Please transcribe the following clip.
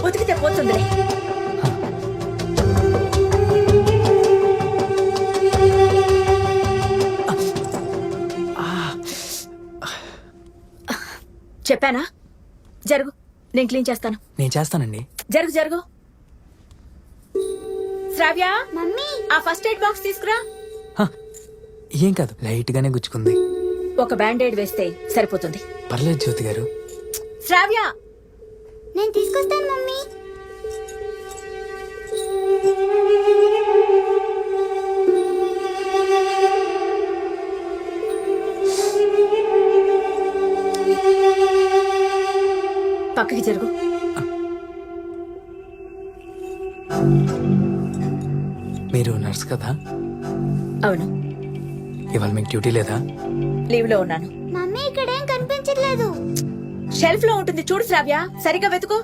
ఉతికితే పోతుందిలే. చెప్పానా? జరుగు, నేను క్లీన్ చేస్తాను. నేను చేస్తానండి. జరుగు జరుగు. శ్రావ్య, మమ్మీ ఆ ఫస్ట్ ఎయిడ్ బాక్స్ తీసుకురా. హ, ఏం కాదు, లైట్ గానే గుచ్చుకుంది. ఒక బ్యాండేడ్ వేస్తే సరిపోతుంది. పర్లేదు జ్యోతి గారు. శ్రావ్య, నేను తీసుకొస్తాను మమ్మీ. పక్కకి జరుగు. మీరు నర్స్ కదా? అవును, ఇవాళ మీకు డ్యూటీ లేదా? లీవ్ లో ఉన్నాను. మమ్మీ ఇక్కడేం కనిపించట్లేదు. షెల్ఫ్ లో ఉంటుంది చూడు శ్రావ్య, సరిగ్గా వెతుకో.